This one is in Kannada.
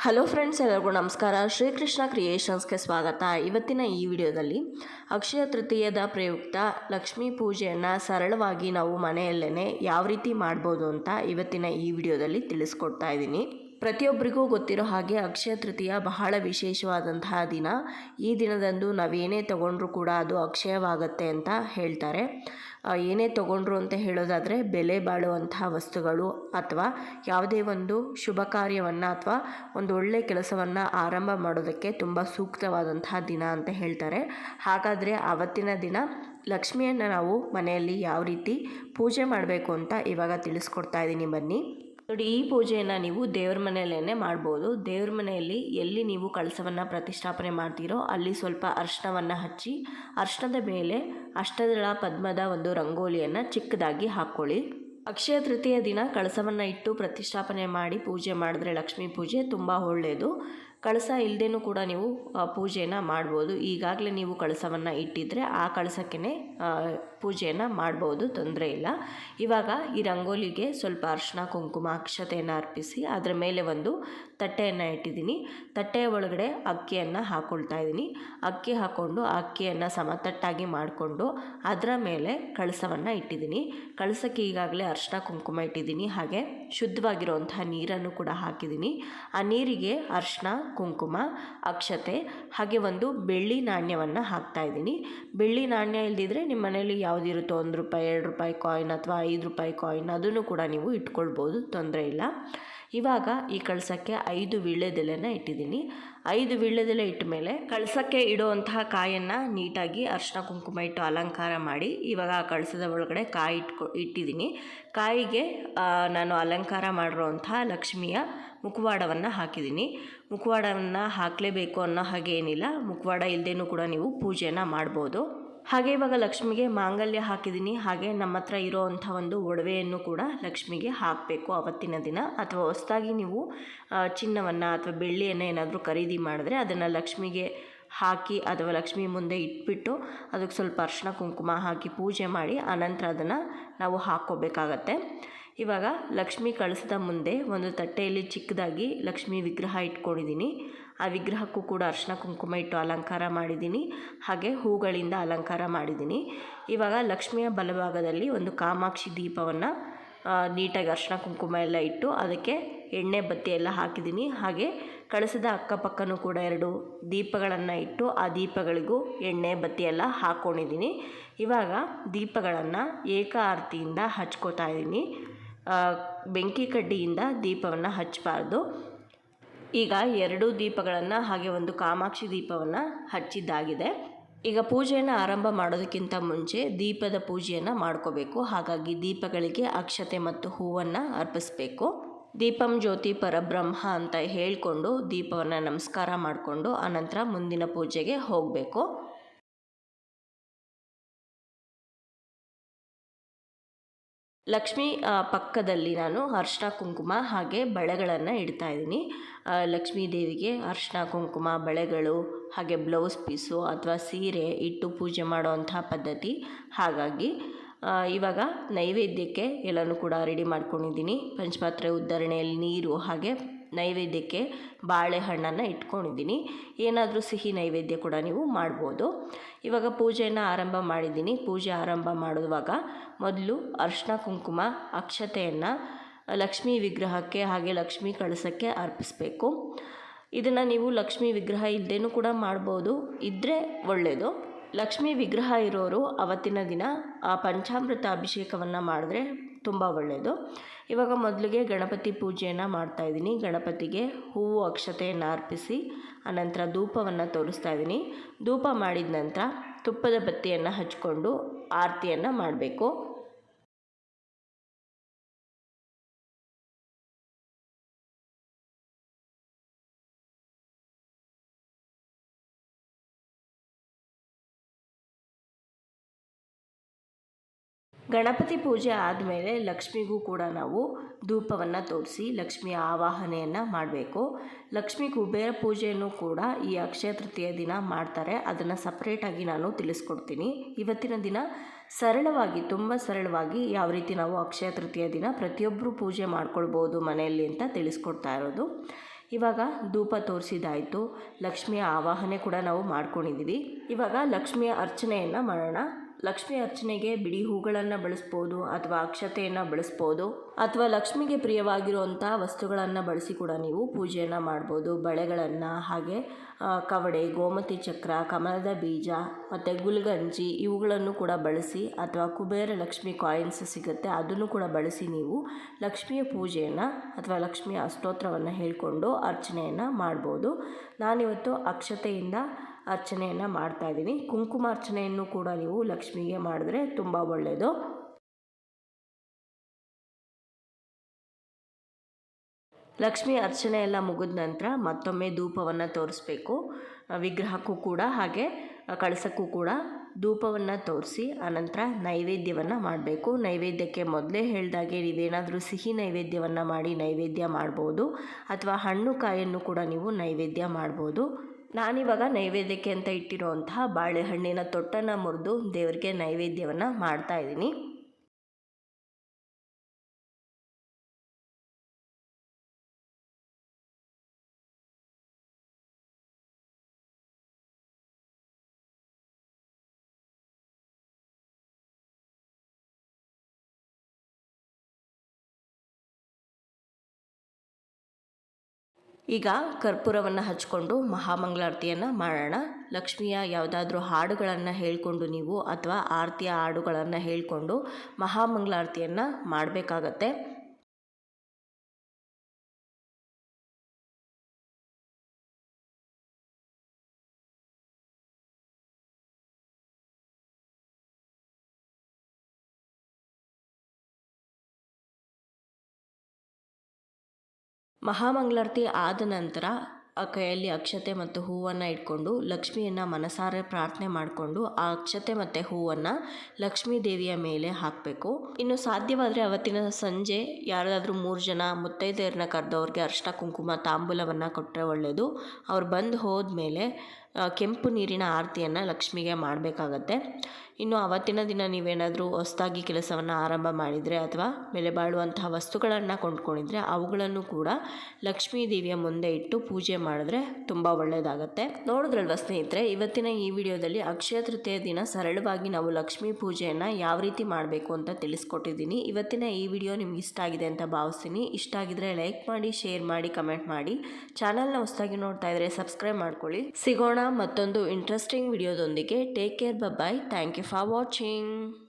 ಹಲೋ ಫ್ರೆಂಡ್ಸ್, ಎಲ್ಲರಿಗೂ ನಮಸ್ಕಾರ. ಶ್ರೀಕೃಷ್ಣ ಕ್ರಿಯೇಷನ್ಸ್ಗೆ ಸ್ವಾಗತ. ಇವತ್ತಿನ ಈ ವಿಡಿಯೋದಲ್ಲಿ ಅಕ್ಷಯ ತೃತೀಯದ ಪ್ರಯುಕ್ತ ಲಕ್ಷ್ಮೀ ಪೂಜೆಯನ್ನು ಸರಳವಾಗಿ ನಾವು ಮನೆಯಲ್ಲೇ ಯಾವ ರೀತಿ ಮಾಡ್ಬೋದು ಅಂತ ಇವತ್ತಿನ ಈ ವಿಡಿಯೋದಲ್ಲಿ ತಿಳಿಸ್ಕೊಡ್ತಾ ಇದ್ದೀನಿ. ಪ್ರತಿಯೊಬ್ಬರಿಗೂ ಗೊತ್ತಿರೋ ಹಾಗೆ ಅಕ್ಷಯ ತೃತೀಯ ಬಹಳ ವಿಶೇಷವಾದಂತಹ ದಿನ. ಈ ದಿನದಂದು ನಾವೇನೇ ತಗೊಂಡ್ರೂ ಕೂಡ ಅದು ಅಕ್ಷಯವಾಗತ್ತೆ ಅಂತ ಹೇಳ್ತಾರೆ. ಏನೇ ತೊಗೊಂಡ್ರು ಅಂತ ಹೇಳೋದಾದರೆ ಬೆಲೆ ಬಾಳುವಂತಹ ವಸ್ತುಗಳು ಅಥವಾ ಯಾವುದೇ ಒಂದು ಶುಭ ಕಾರ್ಯವನ್ನು ಅಥವಾ ಒಂದು ಒಳ್ಳೆಯ ಕೆಲಸವನ್ನು ಆರಂಭ ಮಾಡೋದಕ್ಕೆ ತುಂಬ ಸೂಕ್ತವಾದಂತಹ ದಿನ ಅಂತ ಹೇಳ್ತಾರೆ. ಹಾಗಾದರೆ ಆವತ್ತಿನ ದಿನ ಲಕ್ಷ್ಮಿಯನ್ನು ನಾವು ಮನೆಯಲ್ಲಿ ಯಾವ ರೀತಿ ಪೂಜೆ ಮಾಡಬೇಕು ಅಂತ ಇವಾಗ ತಿಳಿಸ್ಕೊಡ್ತಾ ಇದ್ದೀನಿ, ಬನ್ನಿ ನೋಡಿ. ಈ ಪೂಜೆಯನ್ನು ನೀವು ದೇವ್ರ ಮನೆಯಲ್ಲೇ ಮಾಡ್ಬೋದು. ದೇವ್ರ ಮನೆಯಲ್ಲಿ ಎಲ್ಲಿ ನೀವು ಕಳಸವನ್ನು ಪ್ರತಿಷ್ಠಾಪನೆ ಮಾಡ್ತೀರೋ ಅಲ್ಲಿ ಸ್ವಲ್ಪ ಅರ್ಶಿನವನ್ನು ಹಚ್ಚಿ ಅರ್ಶಿನದ ಮೇಲೆ ಅಷ್ಟದಳ ಪದ್ಮದ ಒಂದು ರಂಗೋಲಿಯನ್ನು ಚಿಕ್ಕದಾಗಿ ಹಾಕ್ಕೊಳ್ಳಿ. ಅಕ್ಷಯ ತೃತೀಯ ದಿನ ಕಳಸವನ್ನು ಇಟ್ಟು ಪ್ರತಿಷ್ಠಾಪನೆ ಮಾಡಿ ಪೂಜೆ ಮಾಡಿದ್ರೆ ಲಕ್ಷ್ಮೀ ಪೂಜೆ ತುಂಬ ಒಳ್ಳೆಯದು. ಕಳಸ ಇಲ್ಲದೇನೂ ಕೂಡ ನೀವು ಪೂಜೆಯನ್ನು ಮಾಡ್ಬೋದು. ಈಗಾಗಲೇ ನೀವು ಕಳಸವನ್ನು ಇಟ್ಟಿದ್ದರೆ ಆ ಕಳಸಕ್ಕೆ ಪೂಜೆಯನ್ನು ಮಾಡ್ಬೋದು, ತೊಂದರೆ ಇಲ್ಲ. ಇವಾಗ ಈ ರಂಗೋಲಿಗೆ ಸ್ವಲ್ಪ ಅರಿಶಿನ ಕುಂಕುಮ ಅಕ್ಷತೆಯನ್ನು ಅರ್ಪಿಸಿ ಅದರ ಮೇಲೆ ಒಂದು ತಟ್ಟೆಯನ್ನು ಇಟ್ಟಿದ್ದೀನಿ. ತಟ್ಟೆಯ ಒಳಗಡೆ ಅಕ್ಕಿಯನ್ನು ಹಾಕ್ಕೊಳ್ತಾ ಇದ್ದೀನಿ. ಅಕ್ಕಿ ಹಾಕ್ಕೊಂಡು ಆ ಅಕ್ಕಿಯನ್ನು ಸಮತಟ್ಟಾಗಿ ಮಾಡಿಕೊಂಡು ಅದರ ಮೇಲೆ ಕಳಸವನ್ನು ಇಟ್ಟಿದ್ದೀನಿ. ಕಳಸಕ್ಕೆ ಈಗಾಗಲೇ ಅರಿಶಿನ ಕುಂಕುಮ ಇಟ್ಟಿದ್ದೀನಿ, ಹಾಗೆ ಶುದ್ಧವಾಗಿರುವಂತಹ ನೀರನ್ನು ಕೂಡ ಹಾಕಿದ್ದೀನಿ. ಆ ನೀರಿಗೆ ಅರಿಶಿನ ಕುಂಕುಮ ಅಕ್ಷತೆ ಹಾಗೆ ಒಂದು ಬೆಳ್ಳಿ ನಾಣ್ಯವನ್ನು ಹಾಕ್ತಾ ಇದ್ದೀನಿ. ಬೆಳ್ಳಿ ನಾಣ್ಯ ಇಲ್ದಿದ್ರೆ ನಿಮ್ಮ ಮನೇಲಿ ಯಾವುದಿರುತ್ತೋ, 1 ರೂಪಾಯಿ 2 ರೂಪಾಯಿ ಕಾಯಿನ್ ಅಥವಾ 5 ರೂಪಾಯಿ ಕಾಯಿನ್, ಅದನ್ನು ಕೂಡ ನೀವು ಇಟ್ಕೊಳ್ಬೋದು, ತೊಂದರೆ ಇಲ್ಲ. ಇವಾಗ ಈ ಕಳಸಕ್ಕೆ 5 ವೀಳ್ಯದೆಲೆನ ಇಟ್ಟಿದ್ದೀನಿ. 5 ವೀಳ್ಯದೆಲೆ ಇಟ್ಟ ಮೇಲೆ ಕಳಸಕ್ಕೆ ಇಡುವಂತಹ ಕಾಯನ್ನು ನೀಟಾಗಿ ಅರಿಶಿನ ಕುಂಕುಮ ಇಟ್ಟು ಅಲಂಕಾರ ಮಾಡಿ ಇವಾಗ ಆ ಕಳಸದ ಒಳಗಡೆ ಕಾಯಿ ಇಟ್ಟಿದ್ದೀನಿ. ಕಾಯಿಗೆ ನಾನು ಅಲಂಕಾರ ಮಾಡಿರೋಂತಹ ಲಕ್ಷ್ಮಿಯ ಮುಖವಾಡವನ್ನು ಹಾಕಿದ್ದೀನಿ. ಮುಖವಾಡವನ್ನು ಹಾಕಲೇಬೇಕು ಅನ್ನೋ ಹಾಗೆ ಏನಿಲ್ಲ, ಮುಖವಾಡ ಇಲ್ಲದೇನೂ ಕೂಡ ನೀವು ಪೂಜೆಯನ್ನು ಮಾಡ್ಬೋದು. ಹಾಗೆ ಇವಾಗ ಲಕ್ಷ್ಮಿಗೆ ಮಾಂಗಲ್ಯ ಹಾಕಿದ್ದೀನಿ. ಹಾಗೆ ನಮ್ಮ ಹತ್ರ ಇರೋವಂಥ ಒಂದು ಒಡವೆಯನ್ನು ಕೂಡ ಲಕ್ಷ್ಮಿಗೆ ಹಾಕಬೇಕು ಅವತ್ತಿನ ದಿನ. ಅಥವಾ ಹೊಸದಾಗಿ ನೀವು ಚಿನ್ನವನ್ನು ಅಥವಾ ಬೆಳ್ಳಿಯನ್ನು ಏನಾದರೂ ಖರೀದಿ ಮಾಡಿದ್ರೆ ಅದನ್ನು ಲಕ್ಷ್ಮಿಗೆ ಹಾಕಿ ಅಥವಾ ಲಕ್ಷ್ಮಿ ಮುಂದೆ ಇಟ್ಬಿಟ್ಟು ಅದಕ್ಕೆ ಸ್ವಲ್ಪ ಅರಿಶಿನ ಕುಂಕುಮ ಹಾಕಿ ಪೂಜೆ ಮಾಡಿ ಆನಂತರ ಅದನ್ನು ನಾವು ಹಾಕ್ಕೋಬೇಕಾಗತ್ತೆ. ಇವಾಗ ಲಕ್ಷ್ಮಿ ಕಳಸದ ಮುಂದೆ ಒಂದು ತಟ್ಟೆಯಲ್ಲಿ ಚಿಕ್ಕದಾಗಿ ಲಕ್ಷ್ಮಿ ವಿಗ್ರಹ ಇಟ್ಕೊಂಡಿದ್ದೀನಿ. ಆ ವಿಗ್ರಹಕ್ಕೂ ಕೂಡ ಅರಿಶಿನ ಕುಂಕುಮ ಇಟ್ಟು ಅಲಂಕಾರ ಮಾಡಿದ್ದೀನಿ, ಹಾಗೆ ಹೂಗಳಿಂದ ಅಲಂಕಾರ ಮಾಡಿದ್ದೀನಿ. ಇವಾಗ ಲಕ್ಷ್ಮಿಯ ಬಲಭಾಗದಲ್ಲಿ ಒಂದು ಕಾಮಾಕ್ಷಿ ದೀಪವನ್ನು ನೀಟಾಗಿ ಅರಿಶಿನ ಕುಂಕುಮ ಎಲ್ಲ ಇಟ್ಟು ಅದಕ್ಕೆ ಎಣ್ಣೆ ಬತ್ತಿ ಎಲ್ಲ ಹಾಕಿದ್ದೀನಿ. ಹಾಗೆ ಕಳಸದ ಅಕ್ಕಪಕ್ಕನೂ ಕೂಡ 2 ದೀಪಗಳನ್ನು ಇಟ್ಟು ಆ ದೀಪಗಳಿಗೂ ಎಣ್ಣೆ ಬತ್ತಿ ಎಲ್ಲ ಹಾಕ್ಕೊಂಡಿದ್ದೀನಿ. ಇವಾಗ ದೀಪಗಳನ್ನು ಏಕ ಆರತಿಯಿಂದ ಹಚ್ಕೋತಾ ಇದ್ದೀನಿ. ಬೆಂಕಿ ಕಡ್ಡಿಯಿಂದ ದೀಪವನ್ನು ಹಚ್ಚಬಾರ್ದು. ಈಗ 2 ದೀಪಗಳನ್ನು ಹಾಗೆ ಒಂದು ಕಾಮಾಕ್ಷಿ ದೀಪವನ್ನು ಹಚ್ಚಿದ್ದಾಗಿದೆ. ಈಗ ಪೂಜೆಯನ್ನು ಆರಂಭ ಮಾಡೋದಕ್ಕಿಂತ ಮುಂಚೆ ದೀಪದ ಪೂಜೆಯನ್ನು ಮಾಡ್ಕೋಬೇಕು. ಹಾಗಾಗಿ ದೀಪಗಳಿಗೆ ಅಕ್ಷತೆ ಮತ್ತು ಹೂವನ್ನು ಅರ್ಪಿಸಬೇಕು. ದೀಪಂ ಜ್ಯೋತಿ ಪರಬ್ರಹ್ಮ ಅಂತ ಹೇಳಿಕೊಂಡು ದೀಪವನ್ನು ನಮಸ್ಕಾರ ಮಾಡಿಕೊಂಡು ಆನಂತರ ಮುಂದಿನ ಪೂಜೆಗೆ ಹೋಗಬೇಕು. ಲಕ್ಷ್ಮಿ ಪಕ್ಕದಲ್ಲಿ ನಾನು ಅರಿಶಿನ ಕುಂಕುಮ ಹಾಗೆ ಬಳೆಗಳನ್ನು ಇಡ್ತಾ ಇದ್ದೀನಿ. ಲಕ್ಷ್ಮೀ ದೇವಿಗೆ ಅರಿಶಿನ ಕುಂಕುಮ ಬಳೆಗಳು ಹಾಗೆ ಬ್ಲೌಸ್ ಪೀಸು ಅಥವಾ ಸೀರೆ ಇಟ್ಟು ಪೂಜೆ ಮಾಡುವಂಥ ಪದ್ಧತಿ. ಹಾಗಾಗಿ ಇವಾಗ ನೈವೇದ್ಯಕ್ಕೆ ಎಲ್ಲನೂ ಕೂಡ ರೆಡಿ ಮಾಡ್ಕೊಂಡಿದ್ದೀನಿ. ಪಂಚಪಾತ್ರೆ ಉದ್ಧರಣೆಯಲ್ಲಿ ನೀರು ಹಾಗೆ ನೈವೇದ್ಯಕ್ಕೆ ಬಾಳೆಹಣ್ಣನ್ನು ಇಟ್ಕೊಂಡಿದ್ದೀನಿ. ಏನಾದರೂ ಸಿಹಿ ನೈವೇದ್ಯ ಕೂಡ ನೀವು ಮಾಡ್ಬೋದು. ಇವಾಗ ಪೂಜೆಯನ್ನು ಆರಂಭ ಮಾಡಿದ್ದೀನಿ. ಪೂಜೆ ಆರಂಭ ಮಾಡುವಾಗ ಮೊದಲು ಅರಿಶಿನ ಕುಂಕುಮ ಅಕ್ಷತೆಯನ್ನು ಲಕ್ಷ್ಮೀ ವಿಗ್ರಹಕ್ಕೆ ಹಾಗೆ ಲಕ್ಷ್ಮೀ ಕಳಸಕ್ಕೆ ಅರ್ಪಿಸಬೇಕು. ಇದನ್ನು ನೀವು ಲಕ್ಷ್ಮೀ ವಿಗ್ರಹ ಇಲ್ಲದೇನೂ ಕೂಡ ಮಾಡ್ಬೋದು, ಇದ್ದರೆ ಒಳ್ಳೆಯದು. ಲಕ್ಷ್ಮೀ ವಿಗ್ರಹ ಇರೋರು ಅವತ್ತಿನ ದಿನ ಆ ಪಂಚಾಮೃತ ಅಭಿಷೇಕವನ್ನು ಮಾಡಿದ್ರೆ ತುಂಬ ಒಳ್ಳೆಯದು. ಇವಾಗ ಮೊದಲಿಗೆ ಗಣಪತಿ ಪೂಜೆಯನ್ನು ಮಾಡ್ತಾಯಿದ್ದೀನಿ. ಗಣಪತಿಗೆ ಹೂವು ಅಕ್ಷತೆಯನ್ನು ಅರ್ಪಿಸಿ ಆನಂತರ ಧೂಪವನ್ನು ತೋರಿಸ್ತಾ ಇದ್ದೀನಿ. ಧೂಪ ಮಾಡಿದ ನಂತರ ತುಪ್ಪದ ಬತ್ತಿಯನ್ನು ಹಚ್ಕೊಂಡು ಆರತಿಯನ್ನು ಮಾಡಬೇಕು. ಗಣಪತಿ ಪೂಜೆ ಆದಮೇಲೆ ಲಕ್ಷ್ಮಿಗೂ ಕೂಡ ನಾವು ಧೂಪವನ್ನು ತೋರಿಸಿ ಲಕ್ಷ್ಮಿಯ ಆವಾಹನೆಯನ್ನು ಮಾಡಬೇಕು. ಲಕ್ಷ್ಮಿ ಕುಬೇರ ಪೂಜೆಯನ್ನು ಕೂಡ ಈ ಅಕ್ಷಯ ತೃತೀಯ ದಿನ ಮಾಡ್ತಾರೆ. ಅದನ್ನು ಸಪ್ರೇಟಾಗಿ ನಾನು ತಿಳಿಸ್ಕೊಡ್ತೀನಿ. ಇವತ್ತಿನ ದಿನ ಸರಳವಾಗಿ, ತುಂಬ ಸರಳವಾಗಿ ಯಾವ ರೀತಿ ನಾವು ಅಕ್ಷಯ ತೃತೀಯ ದಿನ ಪ್ರತಿಯೊಬ್ಬರು ಪೂಜೆ ಮಾಡ್ಕೊಳ್ಬೋದು ಮನೆಯಲ್ಲಿ ಅಂತ ತಿಳಿಸ್ಕೊಡ್ತಾ ಇರೋದು. ಇವಾಗ ಧೂಪ ತೋರಿಸಿದಾಯಿತು, ಲಕ್ಷ್ಮಿಯ ಆವಾಹನೆ ಕೂಡ ನಾವು ಮಾಡ್ಕೊಂಡಿದ್ದೀವಿ. ಇವಾಗ ಲಕ್ಷ್ಮಿಯ ಅರ್ಚನೆಯನ್ನು ಮಾಡೋಣ. ಲಕ್ಷ್ಮಿ ಅರ್ಚನೆಗೆ ಬಿಡಿ ಹೂಗಳನ್ನು ಬಳಸ್ಬೋದು ಅಥವಾ ಅಕ್ಷತೆಯನ್ನು ಬಳಸ್ಬೋದು ಅಥವಾ ಲಕ್ಷ್ಮಿಗೆ ಪ್ರಿಯವಾಗಿರುವಂಥ ವಸ್ತುಗಳನ್ನು ಬಳಸಿ ಕೂಡ ನೀವು ಪೂಜೆಯನ್ನು ಮಾಡ್ಬೋದು. ಬಳೆಗಳನ್ನು, ಹಾಗೆ ಕವಡೆ, ಗೋಮತಿ ಚಕ್ರ, ಕಮಲದ ಬೀಜ ಮತ್ತು ಗುಲ್ಗಂಜಿ ಇವುಗಳನ್ನು ಕೂಡ ಬಳಸಿ ಅಥವಾ ಕುಬೇರ ಲಕ್ಷ್ಮಿ ಕಾಯಿನ್ಸ್ ಸಿಗುತ್ತೆ ಅದನ್ನು ಕೂಡ ಬಳಸಿ ನೀವು ಲಕ್ಷ್ಮಿಯ ಪೂಜೆಯನ್ನು ಅಥವಾ ಲಕ್ಷ್ಮಿಯ ಅಷ್ಟೋತ್ರವನ್ನು ಹೇಳಿಕೊಂಡು ಅರ್ಚನೆಯನ್ನು ಮಾಡ್ಬೋದು. ನಾನಿವತ್ತು ಅಕ್ಷತೆಯಿಂದ ಅರ್ಚನೆಯನ್ನು ಮಾಡ್ತಾಯಿದ್ದೀನಿ. ಕುಂಕುಮಾರ್ಚನೆಯನ್ನು ಕೂಡ ನೀವು ಲಕ್ಷ್ಮಿಗೆ ಮಾಡಿದ್ರೆ ತುಂಬ ಒಳ್ಳೆಯದು. ಲಕ್ಷ್ಮಿ ಅರ್ಚನೆ ಎಲ್ಲ ಮುಗಿದ ನಂತರ ಮತ್ತೊಮ್ಮೆ ಧೂಪವನ್ನು ತೋರಿಸ್ಬೇಕು. ವಿಗ್ರಹಕ್ಕೂ ಕೂಡ ಹಾಗೆ ಕಳಸಕ್ಕೂ ಕೂಡ ಧೂಪವನ್ನು ತೋರಿಸಿ ಆನಂತರ ನೈವೇದ್ಯವನ್ನು ಮಾಡಬೇಕು. ನೈವೇದ್ಯಕ್ಕೆ ಮೊದಲೇ ಹೇಳಿದಾಗೆ ನೀವೇನಾದರೂ ಸಿಹಿ ನೈವೇದ್ಯವನ್ನು ಮಾಡಿ ನೈವೇದ್ಯ ಮಾಡ್ಬೋದು ಅಥವಾ ಹಣ್ಣು ಕಾಯನ್ನು ಕೂಡ ನೀವು ನೈವೇದ್ಯ ಮಾಡ್ಬೋದು. ನಾನಿವಾಗ ನೈವೇದ್ಯಕ್ಕೆ ಅಂತ ಇಟ್ಟಿರುವಂತಹ ಬಾಳೆಹಣ್ಣಿನ ತೊಟ್ಟನ್ನು ಮುರಿದು ದೇವರಿಗೆ ನೈವೇದ್ಯವನ್ನು ಮಾಡ್ತಾಯಿದ್ದೀನಿ. ಈಗ ಕರ್ಪೂರವನ್ನು ಹಚ್ಕೊಂಡು ಮಹಾಮಂಗಳಾರತಿಯನ್ನು ಮಾಡೋಣ. ಲಕ್ಷ್ಮಿಯ ಯಾವುದಾದ್ರೂ ಹಾಡುಗಳನ್ನು ಹೇಳಿಕೊಂಡು ನೀವು ಅಥವಾ ಆರತಿಯ ಹಾಡುಗಳನ್ನು ಹೇಳಿಕೊಂಡು ಮಹಾಮಂಗಳಾರತಿಯನ್ನು ಮಾಡಬೇಕಾಗತ್ತೆ. ಮಹಾಮಂಗಳಾರತಿ ಆದ ನಂತರ ಆ ಕೈಯಲ್ಲಿ ಅಕ್ಷತೆ ಮತ್ತು ಹೂವನ್ನು ಇಟ್ಕೊಂಡು ಲಕ್ಷ್ಮಿಯನ್ನು ಮನಸಾರೆ ಪ್ರಾರ್ಥನೆ ಮಾಡಿಕೊಂಡು ಆ ಅಕ್ಷತೆ ಮತ್ತು ಹೂವನ್ನು ಲಕ್ಷ್ಮೀ ದೇವಿಯ ಮೇಲೆ ಹಾಕಬೇಕು. ಇನ್ನು ಸಾಧ್ಯವಾದರೆ ಅವತ್ತಿನ ಸಂಜೆ ಯಾರಾದರೂ 3 ಜನ ಮುತ್ತೈದೆಯರನ್ನ ಕರೆದವ್ರಿಗೆ ಅರಿಶಿನ ಕುಂಕುಮ ತಾಂಬೂಲವನ್ನು ಕೊಟ್ಟರೆ ಒಳ್ಳೆಯದು. ಅವ್ರು ಬಂದು ಹೋದ್ಮೇಲೆ ಕೆಂಪು ನೀರಿನ ಆರತಿಯನ್ನು ಲಕ್ಷ್ಮಿಗೆ ಮಾಡಬೇಕಾಗತ್ತೆ. ಇನ್ನು ಅವತ್ತಿನ ದಿನ ನೀವೇನಾದರೂ ಹೊಸದಾಗಿ ಕೆಲಸವನ್ನು ಆರಂಭ ಮಾಡಿದರೆ ಅಥವಾ ಬೆಲೆ ಬಾಳುವಂತಹ ವಸ್ತುಗಳನ್ನು ಕೊಂಡ್ಕೊಂಡಿದ್ರೆ ಅವುಗಳನ್ನು ಕೂಡ ಲಕ್ಷ್ಮೀ ದೇವಿಯ ಮುಂದೆ ಇಟ್ಟು ಪೂಜೆ ಮಾಡಿದ್ರೆ ತುಂಬ ಒಳ್ಳೆಯದಾಗತ್ತೆ. ನೋಡಿದ್ರಲ್ವ ಸ್ನೇಹಿತರೆ, ಇವತ್ತಿನ ಈ ವಿಡಿಯೋದಲ್ಲಿ ಅಕ್ಷಯ ತೃತೀಯ ದಿನ ಸರಳವಾಗಿ ನಾವು ಲಕ್ಷ್ಮೀ ಪೂಜೆಯನ್ನು ಯಾವ ರೀತಿ ಮಾಡಬೇಕು ಅಂತ ತಿಳಿಸ್ಕೊಟ್ಟಿದ್ದೀನಿ. ಇವತ್ತಿನ ಈ ವಿಡಿಯೋ ನಿಮ್ಗೆ ಇಷ್ಟ ಆಗಿದೆ ಅಂತ ಭಾವಿಸ್ತೀನಿ. ಇಷ್ಟ ಆಗಿದ್ರೆ ಲೈಕ್ ಮಾಡಿ, ಶೇರ್ ಮಾಡಿ, ಕಮೆಂಟ್ ಮಾಡಿ. ಚಾನಲ್ನ ಹೊಸದಾಗಿ ನೋಡ್ತಾ ಇದ್ರೆ ಸಬ್ಸ್ಕ್ರೈಬ್ ಮಾಡ್ಕೊಳ್ಳಿ. ಸಿಗೋಣ ಮತ್ತೊಂದು ಇಂಟ್ರೆಸ್ಟಿಂಗ್ ವಿಡಿಯೋದೊಂದಿಗೆ. Take care, bye. Thank you for watching.